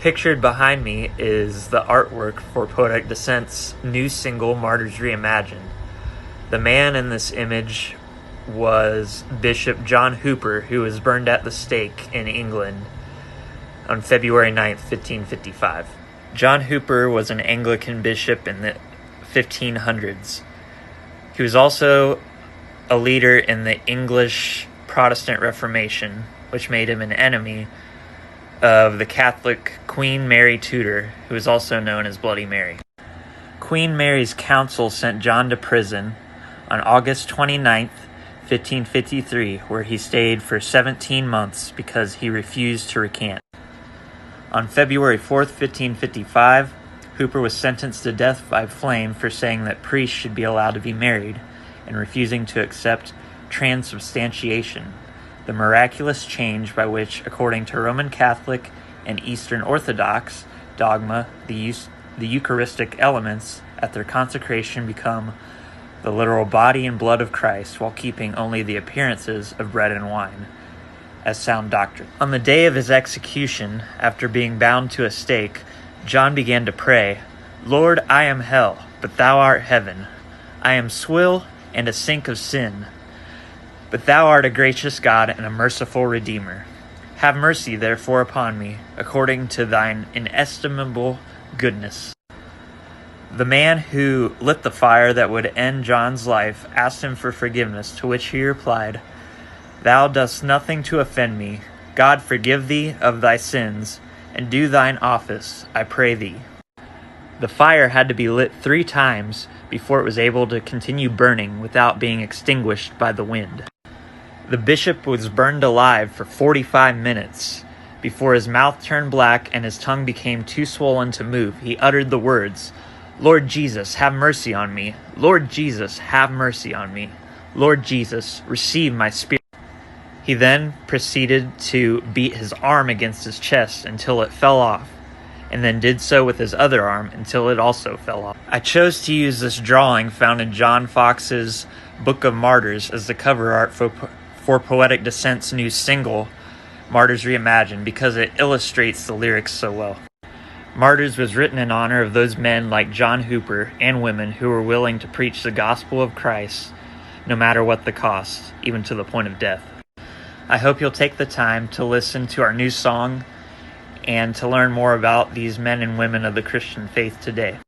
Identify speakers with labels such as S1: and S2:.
S1: Pictured behind me is the artwork for Poetic Descent's new single, Martyrs Reimagined. The man in this image was Bishop John Hooper, who was burned at the stake in England on February 9th, 1555. John Hooper was an Anglican bishop in the 1500s. He was also a leader in the English Protestant Reformation, which made him an enemy of the Catholic Queen Mary Tudor, who is also known as Bloody Mary. Queen Mary's council sent John to prison on August 29th, 1553, where he stayed for 17 months because he refused to recant. On February 4th, 1555, Hooper was sentenced to death by flame for saying that priests should be allowed to be married and refusing to accept transubstantiation, the miraculous change by which, according to Roman Catholic and Eastern Orthodox dogma, the Eucharistic elements at their consecration become the literal body and blood of Christ, while keeping only the appearances of bread and wine as sound doctrine. On the day of his execution, after being bound to a stake, John began to pray, "Lord, I am hell, but thou art heaven. I am swill and a sink of sin. But thou art a gracious God and a merciful Redeemer. Have mercy, therefore, upon me, according to thine inestimable goodness." The man who lit the fire that would end John's life asked him for forgiveness, to which he replied, "Thou dost nothing to offend me. God forgive thee of thy sins, and do thine office, I pray thee." The fire had to be lit 3 times before it was able to continue burning without being extinguished by the wind. The bishop was burned alive for 45 minutes. Before his mouth turned black and his tongue became too swollen to move, he uttered the words, "Lord Jesus, have mercy on me. Lord Jesus, have mercy on me. Lord Jesus, receive my spirit." He then proceeded to beat his arm against his chest until it fell off, and then did so with his other arm until it also fell off. I chose to use this drawing found in John Fox's Book of Martyrs as the cover art for Poetic Descent's new single, Martyrs Reimagined, because it illustrates the lyrics so well. Martyrs was written in honor of those men like John Hooper and women who were willing to preach the gospel of Christ, no matter what the cost, even to the point of death. I hope you'll take the time to listen to our new song and to learn more about these men and women of the Christian faith today.